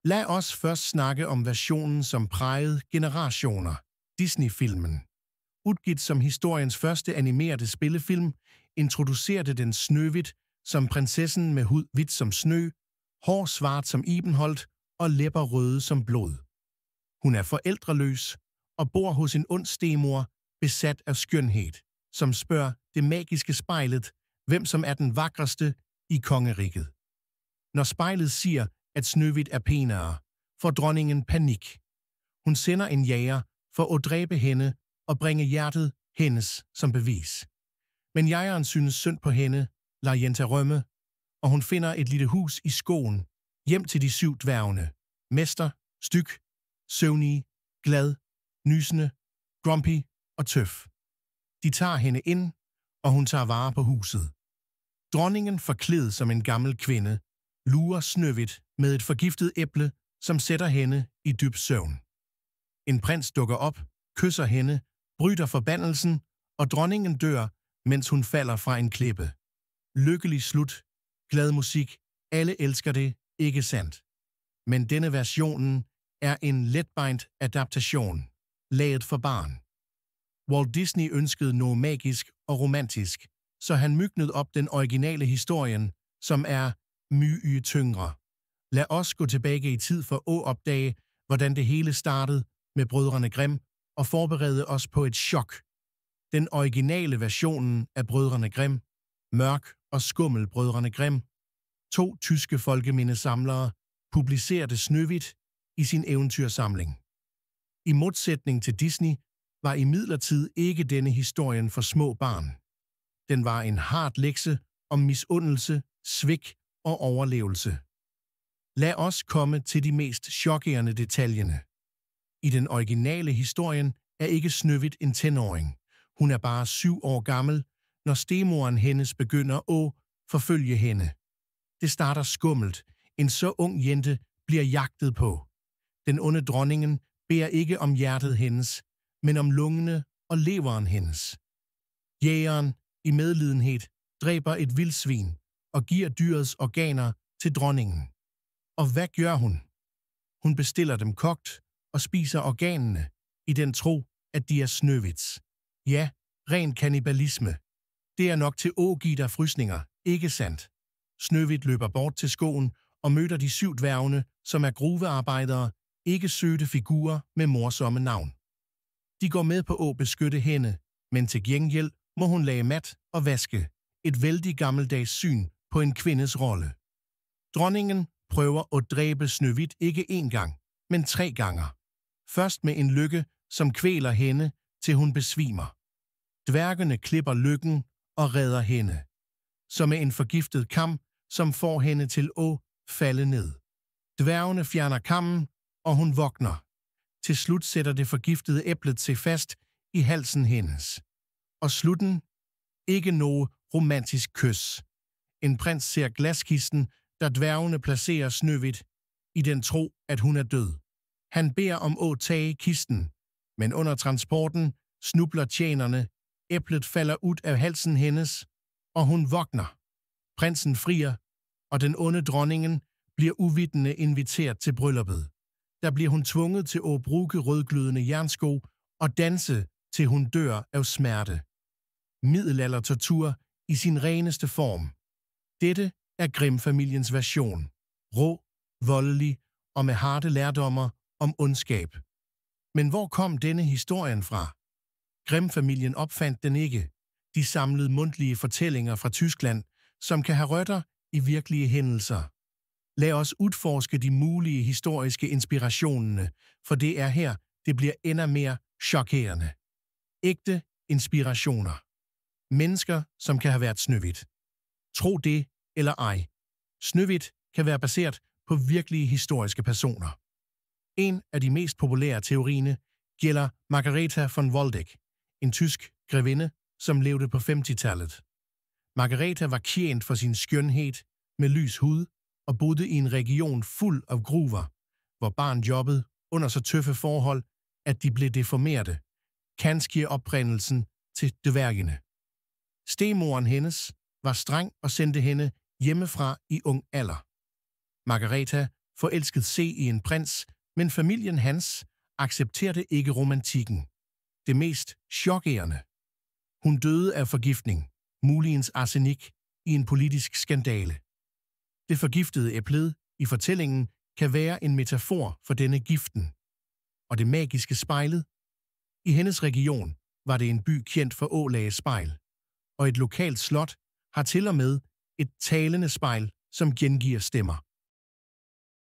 Lad os først snakke om versionen, som prægede generationer. Disney-filmen. Udgivet som historiens første animerede spillefilm, introducerede den Snøhvit som prinsessen med hud hvidt som snø, hår svart som ibenholt og læber røde som blod. Hun er forældreløs og bor hos en ond stemor, besat af skønhed, som spørger det magiske spejlet, hvem som er den vakreste i kongeriget. Når spejlet siger, at Snøhvit er pænere, får dronningen panik. Hun sender en jager for at dræbe hende og bringe hjertet hendes som bevis. Men jægeren synes synd på hende, lader Jenta rømme, og hun finder et lille hus i skoven, hjem til de 7 dværgene. Mester, Styg, Søvnige, Glad, Nysende, Grumpy og Tøf. De tager hende ind, og hun tager vare på huset. Dronningen, forklædt som en gammel kvinde, lurer Snøhvit med et forgiftet æble, som sætter hende i dyb søvn. En prins dukker op, kysser hende, bryder forbandelsen, og dronningen dør, mens hun falder fra en klippe. Lykkelig slut, glad musik, alle elsker det, ikke sandt? Men denne versionen er en letbeint adaptation, lavet for barn. Walt Disney ønskede noget magisk og romantisk, så han mygnede op den originale historien, som er mye tyngre. Lad os gå tilbage i tid for at opdage, hvordan det hele startede med Brødrene Grimm, og forberede os på et chok. Den originale versionen af Brødrene Grimm, Mørk og Skummel Brødrene Grimm, 2 tyske folkemindesamlere, publicerede Snøhvit i sin eventyrsamling. I modsætning til Disney var imidlertid ikke denne historien for små børn. Den var en hard lektie om misundelse, svigt og overlevelse. Lad os komme til de mest chokerende detaljerne. I den originale historien er ikke Snøhvit en tenåring. Hun er bare 7 år gammel, når stemoren hendes begynder at forfølge hende. Det starter skummelt. En så ung jente bliver jagtet på. Den onde dronningen beder ikke om hjertet hendes, men om lungene og leveren hendes. Jægeren, i medlidenhed, dræber et vildsvin og giver dyrets organer til dronningen. Og hvad gør hun? Hun bestiller dem kogt og spiser organene, i den tro, at de er Snøhvits. Ja, ren kannibalisme. Det er nok til at give dig frysninger, ikke sandt? Snøhvit løber bort til skoven og møder de 7 dværgene, som er gruvearbejdere, ikke søde figurer med morsomme navn. De går med på at beskytte hende, men til gengæld må hun lage mat og vaske. Et vældig gammeldags syn på en kvindes rolle. Dronningen prøver at dræbe Snøhvit ikke 1 gang, men 3 ganger. Først med en lykke, som kvæler hende, til hun besvimer. Dværgene klipper lykken og redder hende. Så med en forgiftet kam, som får hende til at falde ned. Dværgene fjerner kammen, og hun vågner. Til slut sætter det forgiftede æblet sig fast i halsen hendes. Og slutten? Ikke noget romantisk kys. En prins ser glaskisten, da dværgene placerer Snøhvit i den tro, at hun er død. Han beder om at tage kisten, men under transporten snubler tjenerne, æblet falder ud af halsen hendes, og hun vågner. Prinsen frier, og den onde dronningen bliver uvidende inviteret til brylluppet. Der bliver hun tvunget til at bruge rødglødende jernsko og danse, til hun dør af smerte. Middelaldertortur i sin reneste form. Dette er Grimm-familiens version. Rå, voldelig og med harde lærdommer om ondskab. Men hvor kom denne historien fra? Grimm-familien opfandt den ikke. De samlede mundtlige fortællinger fra Tyskland, som kan have rødder i virkelige hændelser. Lad os udforske de mulige historiske inspirationerne, for det er her, det bliver endnu mere chokerende. Ægte inspirationer. Mennesker, som kan have været Snøhvit. Tro det eller ej. Snøhvit kan være baseret på virkelige historiske personer. En af de mest populære teorier gælder Margareta von Waldeck, en tysk grevinde, som levede på 50-tallet. Margareta var kendt for sin skønhed med lys hud og boede i en region fuld af gruver, hvor barn jobbede under så tøffe forhold, at de blev deformerte. Kanskje oprindelsen til dværgene. Stemoren hendes var streng og sendte hende hjemmefra i ung alder. Margareta forelsket se i en prins, men familien hans accepterede ikke romantikken. Det mest chokerende. Hun døde af forgiftning, muligens arsenik, i en politisk skandale. Det forgiftede æblet i fortællingen kan være en metafor for denne giften. Og det magiske spejlet? I hendes region var det en by kendt for Ålage spejl, og et lokalt slot har til og med et talende spejl, som gengiver stemmer.